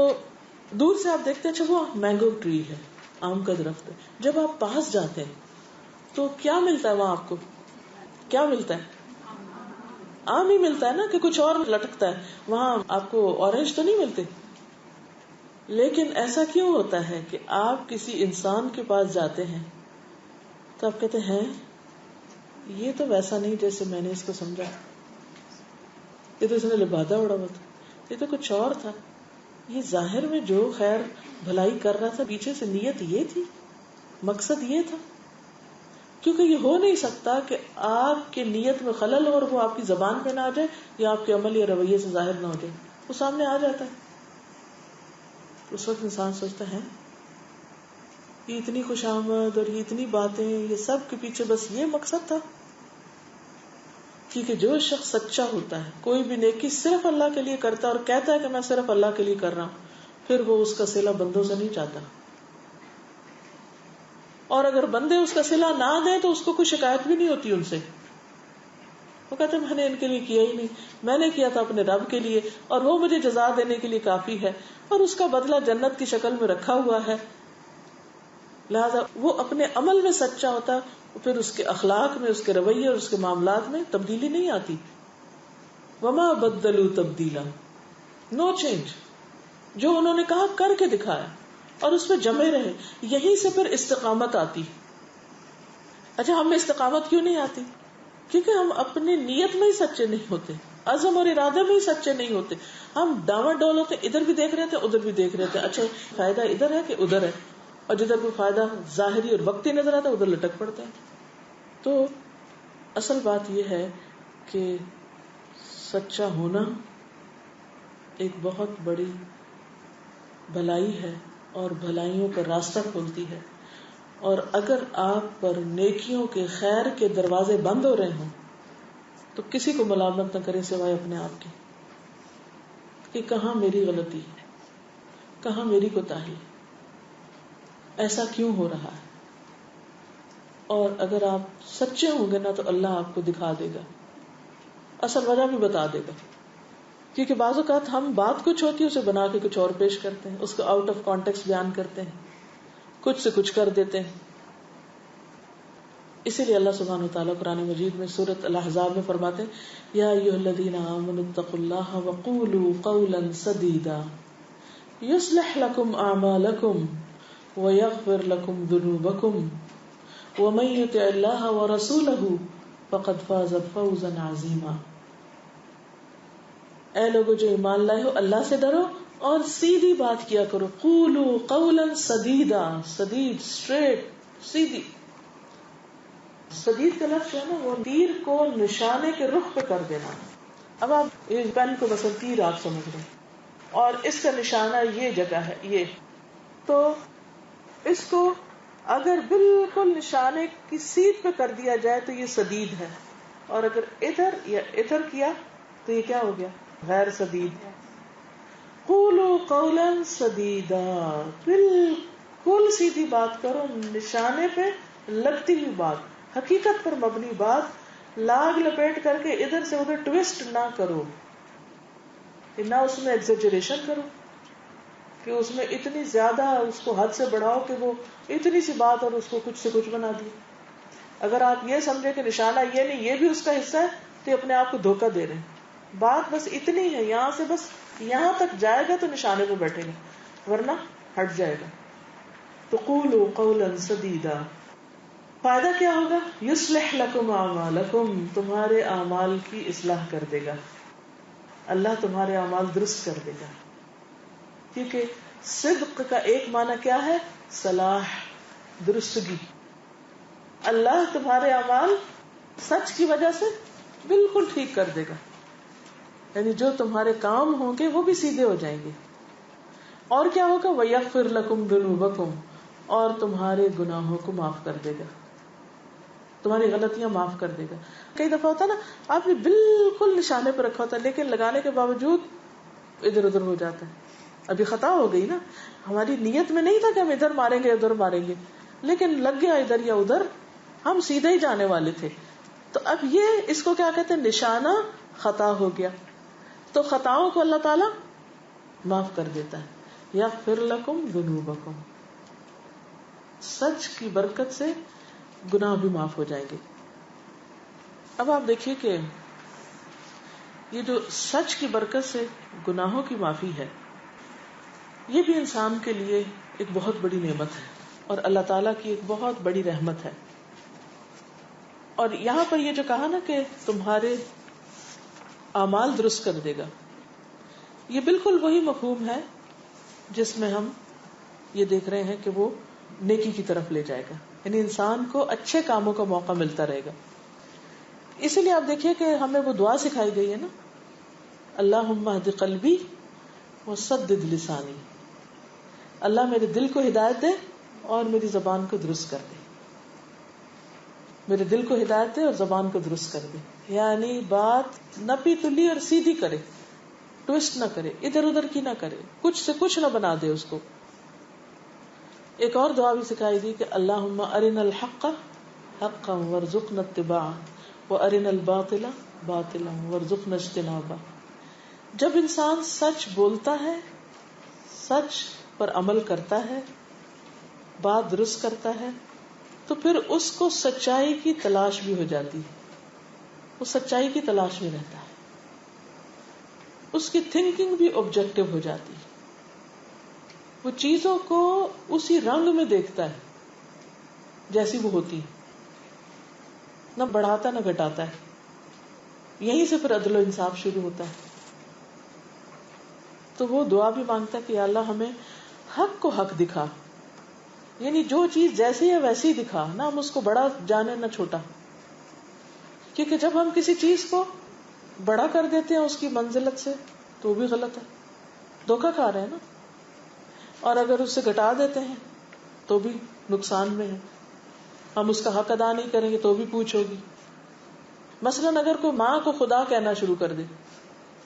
دور سے آپ دیکھتے ہیں اچھا وہ مینگو ٹری ہے, آم کا درخت ہے. جب آپ پاس جاتے ہیں تو کیا ملتا ہے وہاں آپ کو؟ کیا ملتا ہے؟ آم ہی ملتا ہے نا, کہ کچھ اور لٹکتا ہے وہاں. آپ کو اورنج تو نہیں ملتے. لیکن ایسا کیوں ہوتا ہے کہ آپ کسی انسان کے پاس جاتے ہیں تو آپ کہتے ہیں یہ تو ویسا نہیں جیسے میں نے اس کو سمجھا, یہ تو اس نے لبادہ اڑا ہوا تھا, یہ تو کچھ اور تھا. یہ ظاہر میں جو خیر بھلائی کر رہا تھا پیچھے سے نیت یہ تھی, مقصد یہ تھا. کیونکہ یہ ہو نہیں سکتا کہ آپ کی نیت میں خلل ہو اور وہ آپ کی زبان پہ نہ آ جائے یا آپ کے عمل یا رویے سے ظاہر نہ ہو جائے, وہ سامنے آ جاتا ہے. اس وقت انسان سوچتا ہے یہ اتنی خوش آمد اور یہ اتنی باتیں, یہ سب کے پیچھے بس یہ مقصد تھا. کیونکہ جو شخص سچا ہوتا ہے کوئی بھی نیکی صرف اللہ کے لیے کرتا ہے اور کہتا ہے کہ میں صرف اللہ کے لیے کر رہا ہوں, پھر وہ اس کا صلہ بندوں سے نہیں چاہتا. اور اگر بندے اس کا صلہ نہ دیں تو اس کو کوئی شکایت بھی نہیں ہوتی ان سے. وہ کہتے ہیں میں نے ان کے لیے کیا ہی نہیں, میں نے کیا تھا اپنے رب کے لیے اور وہ مجھے جزا دینے کے لیے کافی ہے اور اس کا بدلہ جنت کی شکل میں رکھا ہوا ہے. لہذا وہ اپنے عمل میں سچا ہوتا ہے, پھر اس کے اخلاق میں, اس کے رویے اور اس کے معاملات میں تبدیلی نہیں آتی. وما بدلوا تبدیلا, نو چینج. جو انہوں نے کہا کر کے دکھایا اور اس پہ جمے رہے, یہیں سے پھر استقامت آتی. اچھا ہم میں استقامت کیوں نہیں آتی؟ کیونکہ ہم اپنی نیت میں ہی سچے نہیں ہوتے, عزم اور ارادے میں ہی سچے نہیں ہوتے. ہم ڈاواں ڈول ہوتے, ادھر بھی دیکھ رہے تھے ادھر بھی دیکھ رہے تھے, اچھا فائدہ ادھر ہے کہ ادھر ہے, اور جدھر کوئی فائدہ ظاہری اور وقتی نظر آتا ہے ادھر لٹک پڑتے ہیں. تو اصل بات یہ ہے کہ سچا ہونا ایک بہت بڑی بھلائی ہے اور بھلائیوں کا راستہ کھولتی ہے. اور اگر آپ پر نیکیوں کے خیر کے دروازے بند ہو رہے ہوں تو کسی کو ملامت نہ کریں سوائے اپنے آپ کی, کہ کہاں میری غلطی, کہاں میری کوتاہی, ایسا کیوں ہو رہا ہے. اور اگر آپ سچے ہوں گے نا تو اللہ آپ کو دکھا دے گا, اصل وجہ بھی بتا دے گا. کیونکہ بعض اوقات ہم بات کچھ ہوتی ہے اسے بنا کے کچھ اور پیش کرتے ہیں, اس کو آؤٹ آف کانٹیکسٹ بیان کرتے ہیں, کچھ سے کچھ کر دیتے ہیں. اسی لیے اللہ سبحانہ وتعالیٰ قرآن مجید میں سورۃ الاحزاب میں فرماتے ہیں یا ایھا الذین آمنوا اتقوا اللہ وقولوا قولا سدیدا یصلح لکم اعمالکم ویغفر لکم ذنوبکم ومن یطع اللہ ورسولہ فقد فاز فوزا عظیما. اے لوگو جو ایمان لائے ہو اللہ سے ڈرو اور سیدھی بات کیا کرو. قولوا قولا سدیدا, سدید اسٹریٹ سیدھی. سدید کا لفظ ہے نا وہ تیر کو نشانے کے رخ پہ کر دینا, اب آپ اس پین کو بس تیر آپ سمجھ رہے ہیں اور اس کا نشانہ یہ جگہ ہے یہ، تو اس کو اگر بالکل نشانے کی سیدھ پہ کر دیا جائے تو یہ سدید ہے، اور اگر ادھر یا ادھر کیا تو یہ کیا ہو گیا؟ غیر سدید. قولوا قولا سدیدا، بالکل سیدھی بات کرو، نشانے پہ لگتی ہوئی بات، حقیقت پر مبنی بات، لاگ لپیٹ کر کے ادھر سے ادھر ٹویسٹ نہ کرو، نہ اس میں ایگزیجریشن کرو کہ اس میں اتنی زیادہ اس کو حد سے بڑھاؤ کہ وہ اتنی سی بات اور اس کو کچھ سے کچھ بنا دی. اگر آپ یہ سمجھے کہ نشانہ یہ نہیں یہ بھی اس کا حصہ ہے تو اپنے آپ کو دھوکہ دے رہے ہیں. بات بس اتنی ہے، یہاں سے بس یہاں تک جائے گا تو نشانے پہ بیٹھے گا، ورنہ ہٹ جائے گا. تو قولوا قولا سدیدا، فائدہ کیا ہوگا؟ یصلح لکم اعمالکم، تمہارے اعمال کی اصلاح کر دے گا، اللہ تمہارے اعمال درست کر دے گا. کیونکہ صدق کا ایک معنی کیا ہے؟ صلاح، درستگی. اللہ تمہارے اعمال سچ کی وجہ سے بالکل ٹھیک کر دے گا، یعنی جو تمہارے کام ہوں گے وہ بھی سیدھے ہو جائیں گے. اور کیا ہوگا؟ وَيَغْفِرْ لَكُمْ ذُنُوبَكُمْ، اور تمہارے گناہوں کو معاف کر دے گا، تمہاری غلطیاں معاف کر دے گا. کئی دفعہ ہوتا ہے نا آپ نے بالکل نشانے پہ رکھا ہوتا ہے لیکن لگانے کے باوجود ادھر ادھر ہو جاتا ہے. ابھی خطا ہو گئی نا، ہماری نیت میں نہیں تھا کہ ہم ادھر ماریں گے ادھر ماریں گے، لیکن لگ گیا ادھر یا ادھر، ہم سیدھے ہی جانے والے تھے. تو اب یہ اس کو کیا کہتے ہیں؟ نشانہ خطا ہو گیا. تو خطاؤں کو اللہ تعالی معاف کر دیتا ہے. یغفر لکم ذنوبکم، سچ کی برکت سے گناہ بھی معاف ہو جائیں گے. اب آپ دیکھیے کہ یہ جو سچ کی برکت سے گناہوں کی معافی ہے، یہ بھی انسان کے لیے ایک بہت بڑی نعمت ہے اور اللہ تعالیٰ کی ایک بہت بڑی رحمت ہے. اور یہاں پر یہ جو کہا نا کہ تمہارے اعمال درست کر دے گا، یہ بالکل وہی مفہوم ہے جس میں ہم یہ دیکھ رہے ہیں کہ وہ نیکی کی طرف لے جائے گا، یعنی انسان کو اچھے کاموں کا موقع ملتا رہے گا. اسی لیے آپ دیکھیے کہ ہمیں وہ دعا سکھائی گئی ہے نا، اللہم اہد قلبی وسدد لسانی، اللہ میرے دل کو ہدایت دے اور میری زبان کو درست کر دے. میرے دل کو ہدایت دے اور زبان کو درست کر دے، یعنی بات نپی تلی اور سیدھی کرے، ٹویسٹ نہ کرے، ادھر ادھر کی نہ کرے، کچھ سے کچھ نہ بنا دے اس کو. ایک اور دعا بھی سکھائی دی کہ اللہم ارنا الحق حقا وارزقنا اتباعہ وارنا الباطل باطلا وارزقنا اجتنابہ. جب انسان سچ بولتا ہے، سچ پر عمل کرتا ہے، بات درست کرتا ہے، تو پھر اس کو سچائی کی تلاش بھی ہو جاتی ہے، وہ سچائی کی تلاش میں رہتا ہے، اس کی تھنکنگ بھی آبجیکٹو ہو جاتی ہے، وہ چیزوں کو اسی رنگ میں دیکھتا ہے جیسی وہ ہوتی، نہ بڑھاتا نہ گھٹاتا ہے. یہیں سے پھر عدل و انصاف شروع ہوتا ہے. تو وہ دعا بھی مانگتا ہے کہ یا اللہ ہمیں حق کو حق دکھا، یعنی جو چیز جیسی ہے ویسی دکھا، نہ ہم اس کو بڑا جانے نہ چھوٹا. کیونکہ جب ہم کسی چیز کو بڑا کر دیتے ہیں اس کی منزلت سے تو وہ بھی غلط ہے، دھوکہ کھا رہے ہیں نا. اور اگر اس سے گھٹا دیتے ہیں تو بھی نقصان میں ہے، ہم اس کا حق ادا نہیں کریں گے تو بھی پوچھ ہوگی. مثلاً اگر کوئی ماں کو خدا کہنا شروع کر دے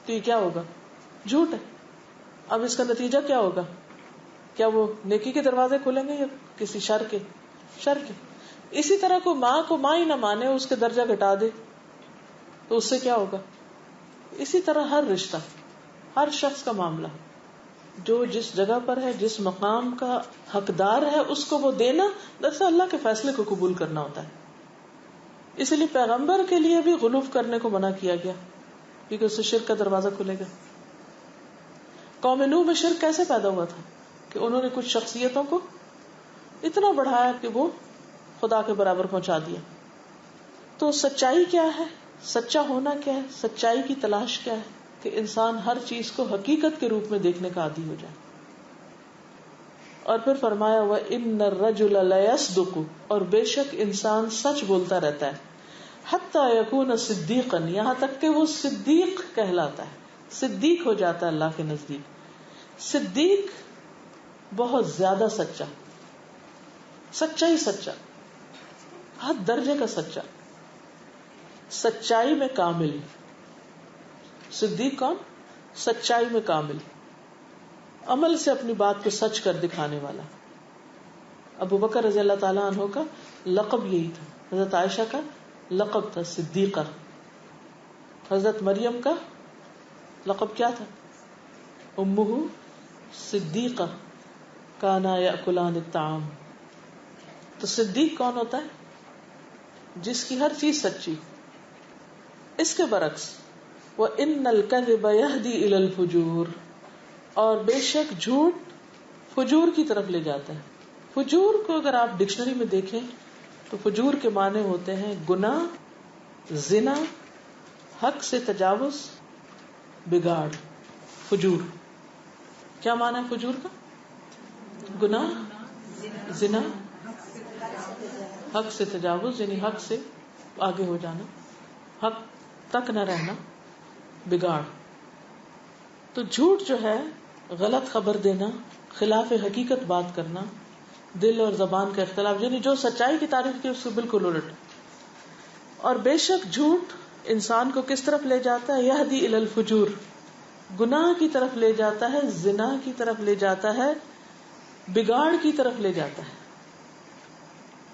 تو یہ کیا ہوگا؟ جھوٹ ہے. اب اس کا نتیجہ کیا ہوگا؟ کیا وہ نیکی کے دروازے کھلیں گے یا کسی شر کے؟ اسی طرح کوئی ماں کو ماں ہی نہ مانے، اس کے درجہ گھٹا دے تو اس سے کیا ہوگا؟ اسی طرح ہر رشتہ، ہر شخص کا معاملہ، جو جس جگہ پر ہے، جس مقام کا حقدار ہے، اس کو وہ دینا، دراصل اللہ کے فیصلے کو قبول کرنا ہوتا ہے. اس لیے پیغمبر کے لیے بھی غلو کرنے کو منع کیا گیا، کیونکہ اس سے شرک کا دروازہ کھلے گا. قوم نوح میں شرک کیسے پیدا ہوا تھا کہ انہوں نے کچھ شخصیتوں کو اتنا بڑھایا کہ وہ خدا کے برابر پہنچا دیا. تو سچائی کیا ہے؟ سچا ہونا کیا ہے؟ سچائی کی تلاش کیا ہے؟ کہ انسان ہر چیز کو حقیقت کے روپ میں دیکھنے کا عادی ہو جائے. اور پھر فرمایا وَإِنَّ الرَّجُلَ لَيَصْدُقُ، اور بے شک انسان سچ بولتا رہتا ہے. حتی یکون صدیقا، یہاں تک کہ وہ صدیق کہلاتا ہے، صدیق ہو جاتا ہے اللہ کے نزدیک. صدیق بہت زیادہ سچا، سچا ہی سچا، ہر درجے کا سچا، سچائی میں کامل. صدیق کون؟ سچائی میں کامل، عمل سے اپنی بات کو سچ کر دکھانے والا. ابو بکر رضی اللہ تعالیٰ عنہ کا لقب یہی تھا، حضرت عائشہ کا لقب تھا صدیقہ. حضرت مریم کا لقب کیا تھا؟ امہ صدیقہ کانا یاکلان الطعام. تو صدیق کون ہوتا ہے؟ جس کی ہر چیز سچی. اس کے برعکس وَإِنَّ الْكَذِبَ يَهْدِي إِلَى الْفُجُورِ، اور بے شک جھوٹ فجور کی طرف لے جاتا ہے. فجور کو اگر آپ ڈکشنری میں دیکھیں تو فجور کے معنی ہوتے ہیں گناہ، زنا، حق سے تجاوز، بگاڑ. فجور کیا معنی ہے فجور کا؟ گناہ، زنا، حق سے تجاوز یعنی حق سے آگے ہو جانا، حق تک نہ رہنا، بگاڑ. تو جھوٹ جو ہے غلط خبر دینا، خلاف حقیقت بات کرنا، دل اور زبان کا اختلاف، یعنی جو سچائی کی تعریف کی اس سے بالکل الٹ. اور بے شک جھوٹ انسان کو کس طرف لے جاتا ہے؟ یہدی الی الفجور، گناہ کی طرف لے جاتا ہے، زنا کی طرف لے جاتا ہے، بگاڑ کی طرف لے جاتا ہے.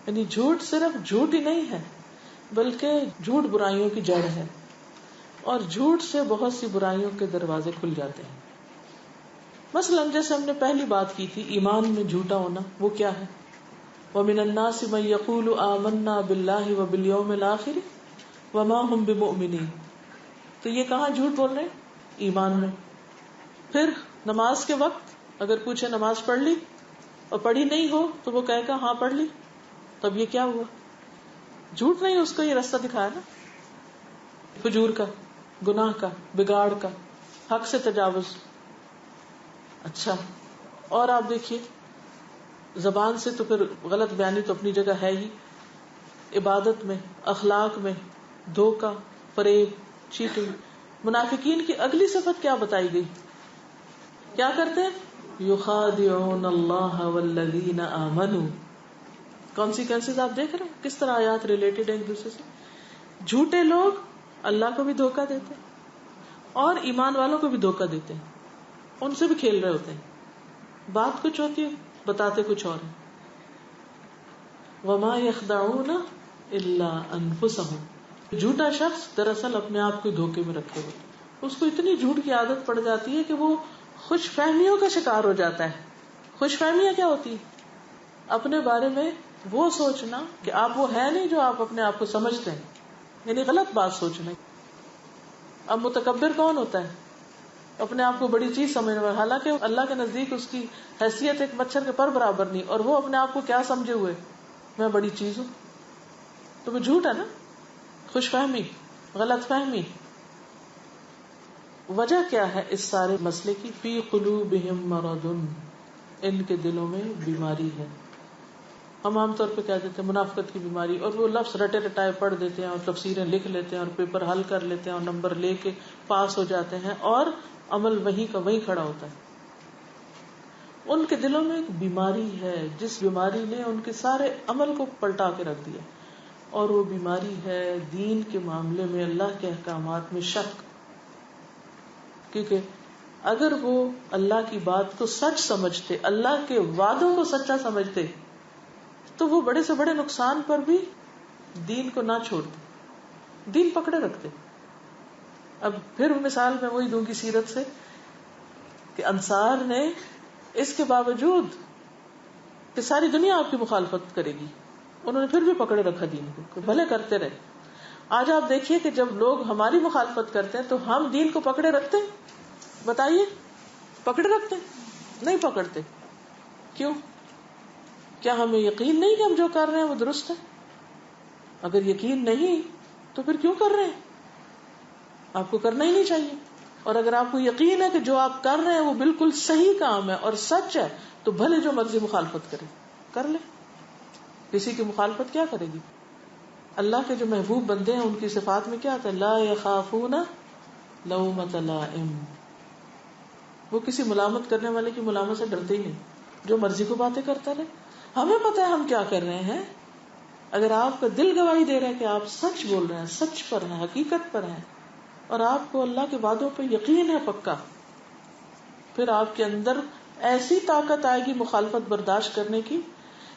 یعنی جھوٹ صرف جھوٹ ہی نہیں ہے بلکہ جھوٹ برائیوں کی جڑ ہے، اور جھوٹ سے بہت سی برائیوں کے دروازے کھل جاتے ہیں. مثلا جیسے ہم نے پہلی بات کی تھی ایمان میں جھوٹا ہونا، وہ کیا ہے؟ وَمِنَ النَّاسِ مَن يَقُولُ آمَنَّا بِاللَّهِ وَبِالْيَوْمِ الْآخِرِ وَمَا هُمْ بِمُؤْمِنِينَ. تو یہ کہاں جھوٹ بول رہے ہیں؟ ایمان میں. پھر نماز کے وقت اگر پوچھے نماز پڑھ لی اور پڑھی نہیں ہو تو وہ کہے گا ہاں پڑھ لی، تب یہ کیا ہوا؟ جھوٹ نہیں، اس کو یہ راستہ دکھایا نا، فجور کا، گناہ کا، بگاڑ کا، حق سے تجاوز. اچھا، اور آپ دیکھیے زبان سے تو پھر غلط بیانی تو اپنی جگہ ہے ہی، عبادت میں، اخلاق میں، دھوکہ، فریب، چیٹنگ. منافقین کی اگلی صفت کیا بتائی گئی؟ کیا کرتے ہیں؟ یخادعون اللہ والذین آمنوا. کانسیکوینسز آپ دیکھ رہے ہیں کس طرح آیات ریلیٹڈ ہیں ایک دوسرے سے. جھوٹے لوگ اللہ کو بھی دھوکہ دیتے ہیں اور ایمان والوں کو بھی دھوکہ دیتے ہیں، ان سے بھی کھیل رہے ہوتے ہیں. بات کچھ ہوتی ہے، بتاتے کچھ اور ہیں. وما یخدعون الا انفسهم. جھوٹا شخص دراصل اپنے آپ کو دھوکے میں رکھے ہوئے، اس کو اتنی جھوٹ کی عادت پڑ جاتی ہے کہ وہ خوش فہمیوں کا شکار ہو جاتا ہے. خوش فہمیاں کیا ہوتی ہیں؟ اپنے بارے میں وہ سوچنا کہ آپ وہ ہے نہیں جو آپ اپنے آپ کو سمجھتے ہیں، یعنی غلط بات سوچنا. اب متکبر کون ہوتا ہے؟ اپنے آپ کو بڑی چیز سمجھنے والا، حالانکہ اللہ کے نزدیک اس کی حیثیت ایک مچھر کے پر برابر نہیں، اور وہ اپنے آپ کو کیا سمجھے ہوئے؟ میں بڑی چیز ہوں. تو وہ جھوٹ ہے نا، خوش فہمی، غلط فہمی. وجہ کیا ہے اس سارے مسئلے کی؟ فی قلوبہم مرض، ان کے دلوں میں بیماری ہے. ہم عام طور پہ کہہ دیتے ہیں منافقت کی بیماری، اور وہ لفظ رٹے رٹائے پڑھ دیتے ہیں اور تفسیریں لکھ لیتے ہیں اور پیپر حل کر لیتے ہیں اور نمبر لے کے پاس ہو جاتے ہیں، اور عمل وہیں کا وہیں کھڑا ہوتا ہے. ان کے دلوں میں ایک بیماری ہے جس بیماری نے ان کے سارے عمل کو پلٹا کے رکھ دیا، اور وہ بیماری ہے دین کے معاملے میں اللہ کے احکامات میں شک. کیونکہ اگر وہ اللہ کی بات کو سچ سمجھتے، اللہ کے وعدوں کو سچا سمجھتے، تو وہ بڑے سے بڑے نقصان پر بھی دین کو نہ چھوڑتے، دین پکڑے رکھتے. اب پھر مثال میں وہی دوں گی سیرت سے کہ انصار نے اس کے باوجود کہ ساری دنیا آپ کی مخالفت کرے گی، انہوں نے پھر بھی پکڑے رکھا دین کو، بھلے کرتے رہے. آج آپ دیکھیے کہ جب لوگ ہماری مخالفت کرتے ہیں تو ہم دین کو پکڑے رکھتے ہیں؟ بتائیے، پکڑے رکھتے ہیں؟ نہیں پکڑتے. کیوں؟ کیا ہمیں یقین نہیں کہ ہم جو کر رہے ہیں وہ درست ہے؟ اگر یقین نہیں تو پھر کیوں کر رہے ہیں؟ آپ کو کرنا ہی نہیں چاہیے. اور اگر آپ کو یقین ہے کہ جو آپ کر رہے ہیں وہ بالکل صحیح کام ہے اور سچ ہے تو بھلے جو مرضی مخالفت کرے، کر لے. کسی کی مخالفت کیا کرے گی؟ اللہ کے جو محبوب بندے ہیں ان کی صفات میں کیا آتا ہے؟ لا یخافون لومۃ لائم. وہ کسی ملامت کرنے والے کی ملامت سے ڈرتے ہی نہیں, جو مرضی کو باتیں کرتا رہے. ہمیں پتہ ہے ہم کیا کر رہے ہیں. اگر آپ کا دل گواہی دے رہا ہے کہ آپ سچ بول رہے ہیں, سچ پر ہیں, حقیقت پر ہیں, اور آپ کو اللہ کے وعدوں پہ یقین ہے پکا, پھر آپ کے اندر ایسی طاقت آئے گی مخالفت برداشت کرنے کی,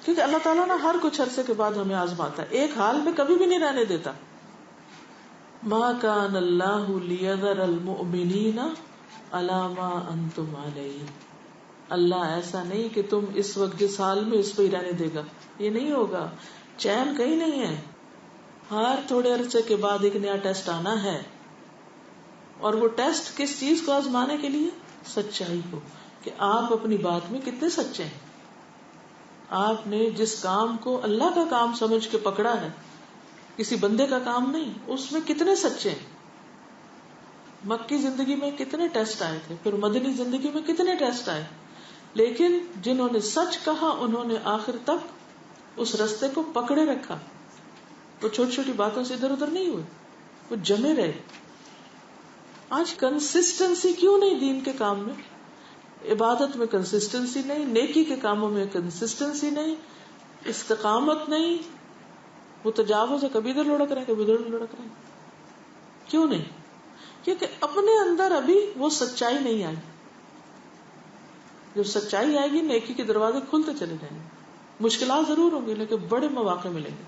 کیونکہ اللہ تعالیٰ نا ہر کچھ عرصے کے بعد ہمیں آزماتا ہے, ایک حال میں کبھی بھی نہیں رہنے دیتا. ما کان اللہ لیذر المؤمنین علی ما انتم علیہ. اللہ ایسا نہیں کہ تم اس وقت جس حال میں اس پہ ہی رہنے دے گا, یہ نہیں ہوگا. چین کہیں نہیں ہے, ہر تھوڑے عرصے کے بعد ایک نیا ٹیسٹ آنا ہے, اور وہ ٹیسٹ کس چیز کو آزمانے کے لیے؟ سچائی کو, کہ آپ اپنی بات میں کتنے سچے ہیں. آپ نے جس کام کو اللہ کا کام سمجھ کے پکڑا ہے, کسی بندے کا کام نہیں, اس میں کتنے سچے ہیں. مکی زندگی میں کتنے ٹیسٹ آئے تھے, پھر مدنی زندگی میں کتنے ٹیسٹ آئے, لیکن جنہوں نے سچ کہا انہوں نے آخر تک اس رستے کو پکڑے رکھا. وہ چھوٹی چھوٹی باتوں سے ادھر ادھر نہیں ہوئے, وہ جمے رہے. آج کنسسٹنسی کیوں نہیں دین کے کام میں؟ عبادت میں کنسسٹنسی نہیں, نیکی کے کاموں میں کنسسٹنسی نہیں, استقامت نہیں. وہ تجاوز ہے, کبھی ادھر لڑک رہے ہیں, کبھی ادھر لڑک رہے ہیں. کیوں نہیں؟ کیونکہ اپنے اندر ابھی وہ سچائی نہیں آئی. جب سچائی آئے گی نیکی کے دروازے کھلتے چلے جائیں گے. مشکلات ضرور ہوں گی لیکن بڑے مواقع ملیں گے.